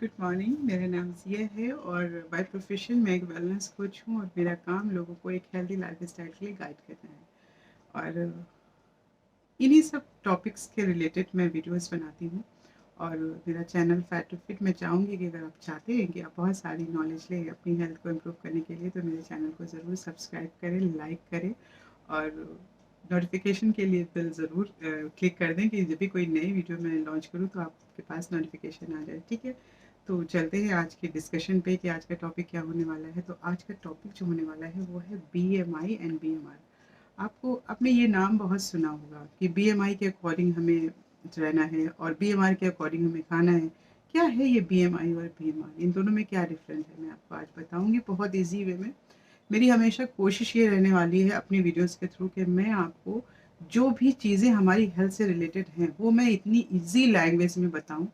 Good morning. मेरा नाम ज़िया है और बाय प्रोफेशन मैं एक वेलनेस कोच हूँ और मेरा काम लोगों को एक हेल्दी लाइफस्टाइल के लिए गाइड करना है। और इन्हीं सब टॉपिक्स के रिलेटेड मैं वीडियोस बनाती हूँ। और मेरा चैनल फैट टू फिट, मैं चाहूँगी कि अगर आप चाहते हैं कि आप बहुत सारी नॉलेज लें अपनी हेल्थ को इम्प्रूव करने के लिए, तो मेरे चैनल को ज़रूर सब्सक्राइब करें, लाइक करें और नोटिफिकेशन के लिए बिल ज़रूर क्लिक कर दें कि जब भी कोई नई वीडियो मैं लॉन्च करूँ तो आपके पास नोटिफिकेशन आ जाए। ठीक है, तो चलते हैं आज के डिस्कशन पे कि आज का टॉपिक क्या होने वाला है। तो आज का टॉपिक जो होने वाला है वो है BMI एंड BMR। आपने ये नाम बहुत सुना होगा कि BMI के अकॉर्डिंग हमें रहना है और BMR के अकॉर्डिंग हमें खाना है। क्या है ये BMI और BMR, इन दोनों में क्या डिफरेंस है, मैं आपको आज बताऊंगी बहुत ईजी वे में। मेरी हमेशा कोशिश ये रहने वाली है अपनी वीडियोस के थ्रू कि मैं आपको जो भी चीज़ें हमारी हेल्थ से रिलेटेड हैं वो मैं इतनी इजी लैंग्वेज में बताऊं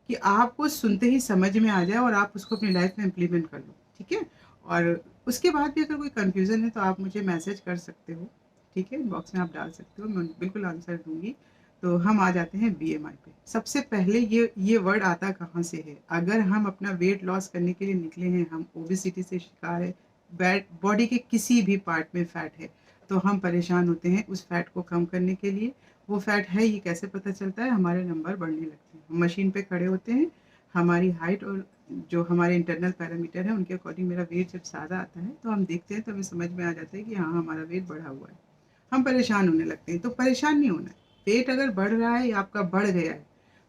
कि आपको सुनते ही समझ में आ जाए और आप उसको अपनी लाइफ में इम्प्लीमेंट कर लो। ठीक है, और उसके बाद भी अगर कोई कन्फ्यूज़न है तो आप मुझे मैसेज कर सकते हो। ठीक है, बॉक्स में आप डाल सकते हो, मैं बिल्कुल आंसर दूंगी। तो हम आ जाते हैं BMI पे। सबसे पहले ये वर्ड आता कहाँ से है? अगर हम अपना वेट लॉस करने के लिए निकले हैं, हम ओबेसिटी से शिकार है, बैड बॉडी के किसी भी पार्ट में फैट है, तो हम परेशान होते हैं उस फैट को कम करने के लिए। वो फैट है ये कैसे पता चलता है? हमारे नंबर बढ़ने लगते हैं, हम मशीन पे खड़े होते हैं, हमारी हाइट और जो हमारे इंटरनल पैरामीटर है उनके अकॉर्डिंग मेरा वेट जब ज़्यादा आता है तो हम देखते हैं, तो हमें समझ में आ जाता है कि हाँ हमारा वेट बढ़ा हुआ है, हम परेशान होने लगते हैं। तो परेशान नहीं होना है, वेट अगर बढ़ रहा है या आपका बढ़ गया है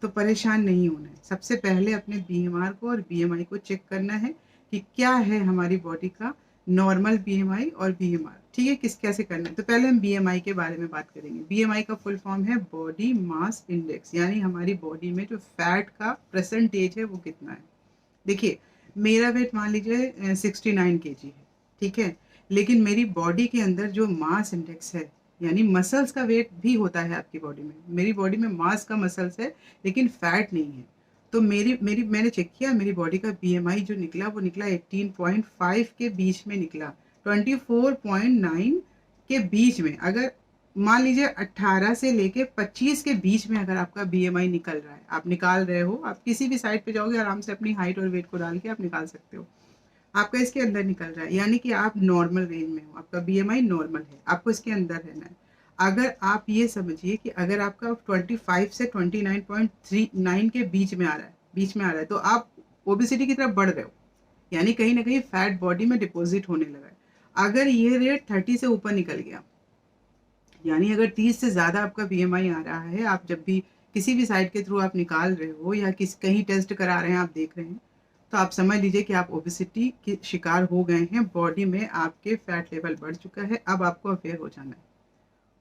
तो परेशान नहीं होना है। सबसे पहले अपने BMR को और BMI को चेक करना है कि क्या है हमारी बॉडी का नॉर्मल BMI और BMR। ठीक है, किस कैसे करना है? तो पहले हम BMI के बारे में बात करेंगे। BMI का फुल फॉर्म है बॉडी मास इंडेक्स, यानी हमारी बॉडी में जो फैट का परसेंटेज है वो कितना है। देखिए, मेरा वेट मान लीजिए 69 kg है। ठीक है, लेकिन मेरी बॉडी के अंदर जो मास इंडेक्स है, यानी मसल्स का वेट भी होता है आपकी बॉडी में, मेरी बॉडी में मास का मसल्स है लेकिन फैट नहीं है। तो मेरी मेरी मैंने चेक किया, मेरी बॉडी का BMI जो निकला वो निकला 18.5 के बीच में निकला, 24.9 के बीच में। अगर मान लीजिए 18 से लेके 25 के बीच में अगर आपका BMI निकल रहा है, आप निकाल रहे हो, आप किसी भी साइट पे जाओगे आराम से अपनी हाइट और वेट को डाल के आप निकाल सकते हो, आपका इसके अंदर निकल रहा है, यानी कि आप नॉर्मल रेंज में हो, आपका BMI नॉर्मल है, आपको इसके अंदर रहना है। अगर आप ये समझिए कि अगर आपका 25 से 29.39 के बीच में आ रहा है तो आप ओबेसिटी की तरफ बढ़ रहे हो, यानी कहीं ना कहीं फैट बॉडी में डिपॉजिट होने लगा है। अगर ये रेट 30 से ऊपर निकल गया, यानी अगर 30 से ज़्यादा आपका BMI आ रहा है, आप जब भी किसी भी साइट के थ्रू आप निकाल रहे हो या कहीं टेस्ट करा रहे हैं, आप देख रहे हैं, तो आप समझ लीजिए कि आप ओबेसिटी के शिकार हो गए हैं, बॉडी में आपके फैट लेवल बढ़ चुका है। अब आपको अवेयर हो जाना है।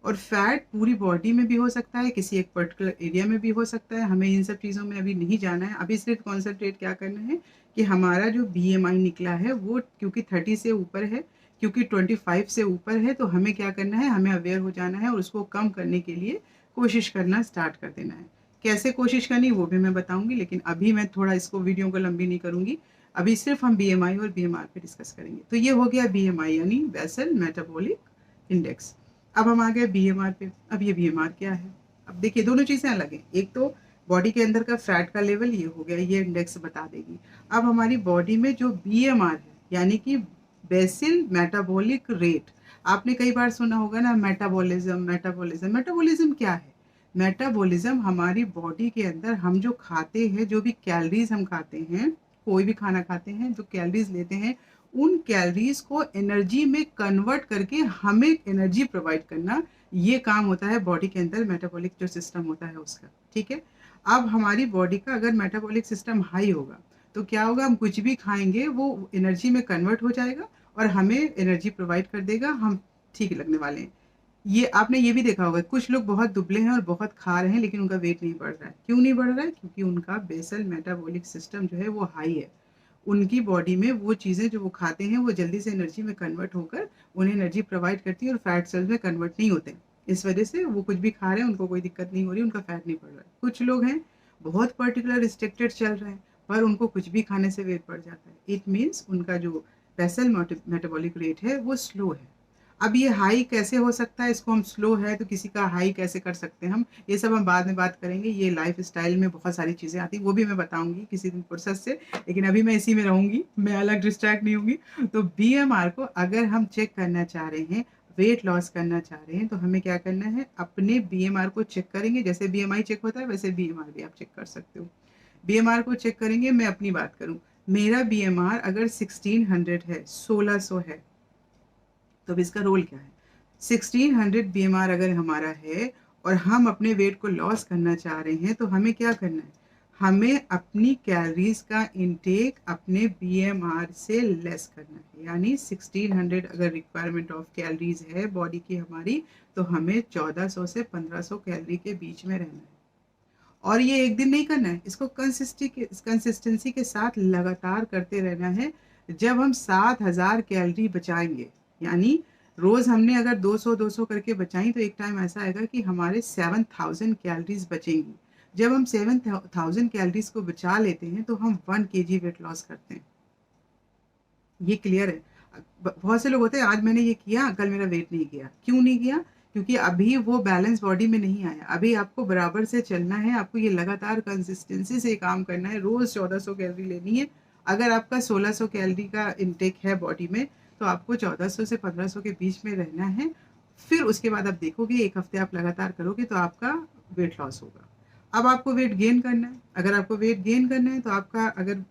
और फैट पूरी बॉडी में भी हो सकता है, किसी एक पर्टिकुलर एरिया में भी हो सकता है, हमें इन सब चीज़ों में अभी नहीं जाना है। अभी सिर्फ कॉन्सेंट्रेट क्या करना है कि हमारा जो BMI निकला है वो क्योंकि 30 से ऊपर है, क्योंकि 25 से ऊपर है, तो हमें क्या करना है, हमें अवेयर हो जाना है और उसको कम करने के लिए कोशिश करना स्टार्ट कर देना है। कैसे कोशिश करनी वो भी मैं बताऊंगी, लेकिन अभी मैं थोड़ा इसको वीडियो को लंबी नहीं करूंगी। अभी सिर्फ हम BMI और BMR पे डिस्कस करेंगे। तो ये हो गया BMI यानी बेसल मेटाबॉलिक इंडेक्स। अब हम आ गए BMR पे। अब ये BMR क्या है? अब देखिए, दोनों चीज़ें अलग हैं। एक तो बॉडी के अंदर का फैट का लेवल ये हो गया, ये इंडेक्स बता देगी। अब हमारी बॉडी में जो BMR है, यानी कि बेसिल मेटाबॉलिक रेट, आपने कई बार सुना होगा ना, मेटाबॉलिज्म मेटाबॉलिज्म। मेटाबॉलिज्म क्या है? मेटाबॉलिज्म हमारी बॉडी के अंदर हम जो खाते हैं, जो भी कैलोरीज हम खाते हैं, कोई भी खाना खाते हैं, जो कैलोरीज लेते हैं, उन कैलोरीज को एनर्जी में कन्वर्ट करके हमें एनर्जी प्रोवाइड करना, ये काम होता है बॉडी के अंदर, मेटाबॉलिक जो सिस्टम होता है उसका। ठीक है, अब हमारी बॉडी का अगर मेटाबॉलिक सिस्टम हाई होगा तो क्या होगा, हम कुछ भी खाएंगे वो एनर्जी में कन्वर्ट हो जाएगा और हमें एनर्जी प्रोवाइड कर देगा, हम ठीक लगने वाले हैं। ये आपने ये भी देखा होगा, कुछ लोग बहुत दुबले हैं और बहुत खा रहे हैं लेकिन उनका वेट नहीं बढ़ रहा है। क्यों नहीं बढ़ रहा है? क्योंकि उनका बेसल मेटाबॉलिक सिस्टम जो है वो हाई है। उनकी बॉडी में वो चीज़ें जो वो खाते हैं वो जल्दी से एनर्जी में कन्वर्ट होकर उन्हें एनर्जी प्रोवाइड करती है और फैट सेल्स में कन्वर्ट नहीं होते। इस वजह से वो कुछ भी खा रहे हैं, उनको कोई दिक्कत नहीं हो रही, उनका फैट नहीं बढ़ रहा है। कुछ लोग हैं बहुत पर्टिकुलर रिस्ट्रिक्टेड चल रहे हैं पर उनको कुछ भी खाने से वेट बढ़ जाता है। इट मीन्स उनका जो बेसल मेटाबॉलिक रेट है वो स्लो है। अब ये हाई कैसे हो सकता है, इसको हम स्लो है तो किसी का हाई कैसे कर सकते हैं हम, ये सब हम बाद में बात करेंगे। ये लाइफ स्टाइल में बहुत सारी चीज़ें आती हैं, वो भी मैं बताऊंगी किसी दिन फुर्सत से, लेकिन अभी मैं इसी में रहूंगी, मैं अलग डिस्ट्रैक्ट नहीं होंगी। तो बीएमआर को अगर हम चेक करना चाह रहे हैं, वेट लॉस करना चाह रहे हैं, तो हमें क्या करना है, अपने बीएमआर को चेक करेंगे। जैसे बीएमआई चेक होता है वैसे बीएमआर भी आप चेक कर सकते हो। बीएमआर को चेक करेंगे, मैं अपनी बात करूं, मेरा बीएमआर अगर 1600 है, 1600 है, तो अब इसका रोल क्या है। 1600 बीएमआर अगर हमारा है और हम अपने वेट को लॉस करना चाह रहे हैं, तो हमें क्या करना है, हमें अपनी कैलोरीज का इनटेक अपने बीएमआर से लेस करना है। यानी 1600 अगर रिक्वायरमेंट ऑफ कैलोरीज है बॉडी की हमारी, तो हमें 1400 से 1500 कैलोरी के बीच में रहना है। और ये एक दिन नहीं करना है, इसको कंसिस्टेंसी के साथ लगातार करते रहना है। जब हम 7000 कैलोरी बचाएंगे, यानी रोज हमने अगर 200 करके बचाई, तो एक टाइम ऐसा आएगा कि हमारे 7000 कैलोरीज बचेंगी। जब हम 7000 कैलोरीज को बचा लेते हैं, तो हम 1 kg वेट लॉस करते हैं। ये क्लियर है। बहुत से लोग होते हैं, आज मैंने ये किया, कल मेरा वेट नहीं गया। क्यों नहीं गया? क्योंकि अभी वो बैलेंस बॉडी में नहीं आया। अभी आपको बराबर से चलना है, आपको ये लगातार कंसिस्टेंसी से काम करना है। रोज 1400 कैलोरी लेनी है। अगर आपका 1600 कैलोरी का इंटेक है बॉडी में, तो आपको 1400 से 1500 के बीच में रहना है। फिर उसके बाद आप देखोगे, एक हफ्ते आप लगातार करोगे तो आपका वेट लॉस होगा। अब आपको वेट गेन करना है। अगर आपको वेट गेन करना है, तो आपका अगर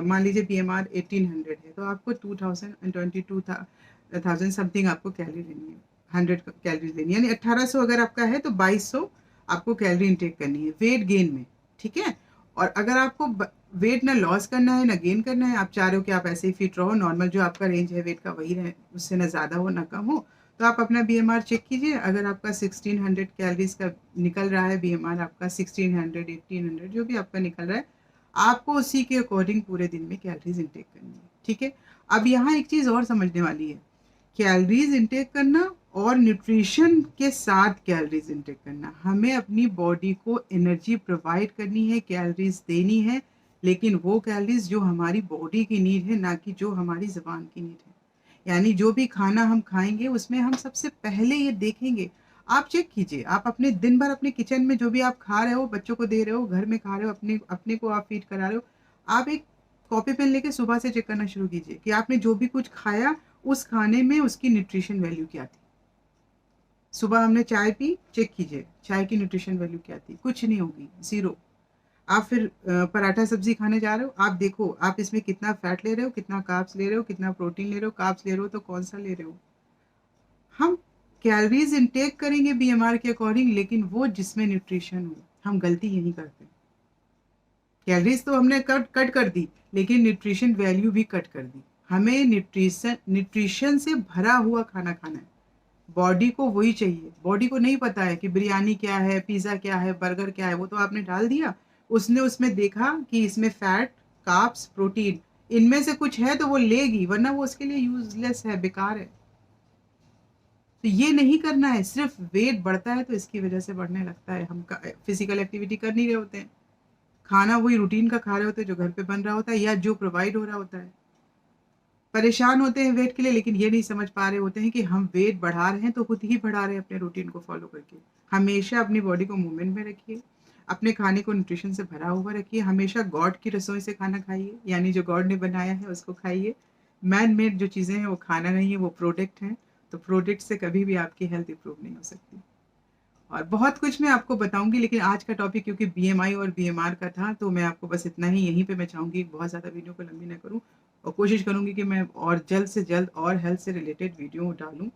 मान लीजिए बीएमआर 1800 है, तो आपको 2022,000 समथिंग आपको कैलोरी लेनी है, 100 कैलोरीज लेनी है। यानी 1800 अगर आपका है, तो 2200 आपको कैलोरी इंटेक करनी है वेट गेन में। ठीक है। और अगर आपको वेट ना लॉस करना है ना गेन करना है, आप चाह रहे हो कि आप ऐसे ही फिट रहो, नॉर्मल जो आपका रेंज है वेट का वही रहे, उससे ना ज़्यादा हो ना कम हो, तो आप अपना बीएमआर चेक कीजिए। अगर आपका 1600 कैलोरीज का निकल रहा है बीएमआर, आपका 1600 1800 जो भी आपका निकल रहा है, आपको उसी के अकॉर्डिंग पूरे दिन में कैलोरीज इंटेक करनी है। ठीक है। अब यहाँ एक चीज़ और समझने वाली है, कैलोरीज इंटेक करना और न्यूट्रिशन के साथ कैलोरीज इंटेक करना। हमें अपनी बॉडी को एनर्जी प्रोवाइड करनी है, कैलोरीज देनी है, लेकिन वो कैलोरीज जो हमारी बॉडी की नीड है, ना कि जो हमारी ज़बान की नीड है। यानी जो भी खाना हम खाएंगे, उसमें हम सबसे पहले ये देखेंगे। आप चेक कीजिए, आप अपने दिन भर अपने किचन में जो भी आप खा रहे हो, बच्चों को दे रहे हो, घर में खा रहे हो, अपने अपने को आप फीड करा रहे हो, आप एक कॉपी पेन लेके सुबह से चेक करना शुरू कीजिए कि आपने जो भी कुछ खाया, उस खाने में उसकी न्यूट्रिशन वैल्यू क्या थी। सुबह हमने चाय पी, चेक कीजिए चाय की न्यूट्रिशन वैल्यू क्या थी, कुछ नहीं होगी, ज़ीरो। आप फिर पराठा सब्जी खाने जा रहे हो, आप देखो आप इसमें कितना फैट ले रहे हो, कितना कार्ब्स ले रहे हो, कितना प्रोटीन ले रहे हो। कार्ब्स ले रहे हो तो कौन सा ले रहे हो। हम कैलोरीज इंटेक करेंगे बीएमआर के अकॉर्डिंग, लेकिन वो जिसमें न्यूट्रिशन हो। हम गलती यही करते हैं, कैलोरीज तो हमने कट कट कर दी, लेकिन न्यूट्रिशन वैल्यू भी कट कर दी। हमें न्यूट्रिशन न्यूट्रिशन से भरा हुआ खाना खाना है। बॉडी को वही चाहिए। बॉडी को नहीं पता है कि बिरयानी क्या है, पिज़्ज़ा क्या है, बर्गर क्या है, वो तो आपने डाल दिया। उसने उसमें देखा कि इसमें फैट, कार्ब्स, प्रोटीन, इनमें से कुछ है तो वो लेगी, वरना वो उसके लिए यूजलेस है, बेकार है। तो ये नहीं करना है। सिर्फ वेट बढ़ता है तो इसकी वजह से बढ़ने लगता है, हम फिजिकल एक्टिविटी कर नहीं रहे होते हैं, खाना वही रूटीन का खा रहे होते हैं जो घर पे बन रहा होता है या जो प्रोवाइड हो रहा होता है। परेशान होते हैं वेट के लिए, लेकिन ये नहीं समझ पा रहे होते हैं कि हम वेट बढ़ा रहे हैं तो खुद ही बढ़ा रहे हैं अपने रूटीन को फॉलो करके। हमेशा अपनी बॉडी को मूवमेंट में रखिए, अपने खाने को न्यूट्रिशन से भरा हुआ रखिए। हमेशा गॉड की रसोई से खाना खाइए, यानी जो गॉड ने बनाया है उसको खाइए। मैन मेड जो चीज़ें हैं वो खाना नहीं है, वो प्रोडक्ट हैं। तो प्रोडक्ट से कभी भी आपकी हेल्थ इंप्रूव नहीं हो सकती। और बहुत कुछ मैं आपको बताऊंगी, लेकिन आज का टॉपिक क्योंकि बीएमआई और बीएमआर का था, तो मैं आपको बस इतना ही यहीं पे मैं चाहूँगी, बहुत ज़्यादा वीडियो को लंबी ना करूँ, और कोशिश करूँगी कि मैं और जल्द से जल्द और हेल्थ से रिलेटेड वीडियो डालूँ।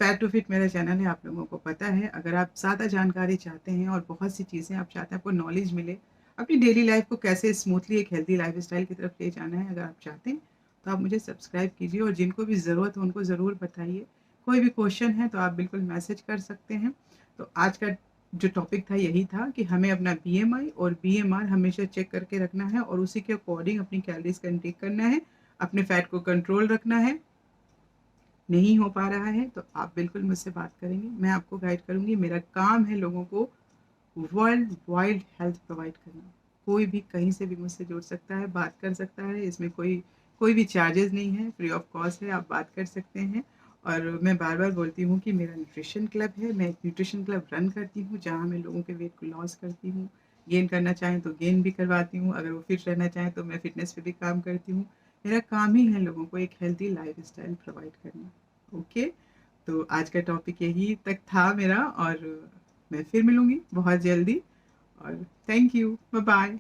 फैट टू फिट मेरा चैनल है, आप लोगों को पता है। अगर आप ज़्यादा जानकारी चाहते हैं और बहुत सी चीज़ें आप चाहते हैं, आपको नॉलेज मिले अपनी डेली लाइफ को कैसे स्मूथली एक हेल्दी लाइफ स्टाइल की तरफ ले जाना है, अगर आप चाहते हैं तो आप मुझे सब्सक्राइब कीजिए, और जिनको भी ज़रूरत हो उनको ज़रूर बताइए। कोई भी क्वेश्चन है तो आप बिल्कुल मैसेज कर सकते हैं। तो आज का जो टॉपिक था यही था कि हमें अपना बीएमआई और बीएमआर हमेशा चेक करके रखना है, और उसी के अकॉर्डिंग अपनी कैलोरीज का इंटेक करना है, अपने फैट को कंट्रोल रखना है। नहीं हो पा रहा है तो आप बिल्कुल मुझसे बात करेंगे, मैं आपको गाइड करूंगी। मेरा काम है लोगों को वर्ल्ड वाइड हेल्थ प्रोवाइड करना। कोई भी कहीं से भी मुझसे जुड़ सकता है, बात कर सकता है। इसमें कोई कोई भी चार्जेस नहीं है, फ्री ऑफ कॉस्ट है, आप बात कर सकते हैं। और मैं बार-बार बोलती हूँ कि मेरा न्यूट्रिशन क्लब है, मैं एक न्यूट्रिशन क्लब रन करती हूँ, जहाँ मैं लोगों के वेट को लॉस करती हूँ। गेन करना चाहें तो गेन भी करवाती हूँ, अगर वो फिट रहना चाहें तो मैं फिटनेस पे भी काम करती हूँ। मेरा काम ही है लोगों को एक हेल्दी लाइफ़स्टाइल प्रोवाइड करना। ओके? तो आज का टॉपिक यही तक था मेरा, और मैं फिर मिलूँगी बहुत जल्दी, और थैंक यू। बाय-बाय।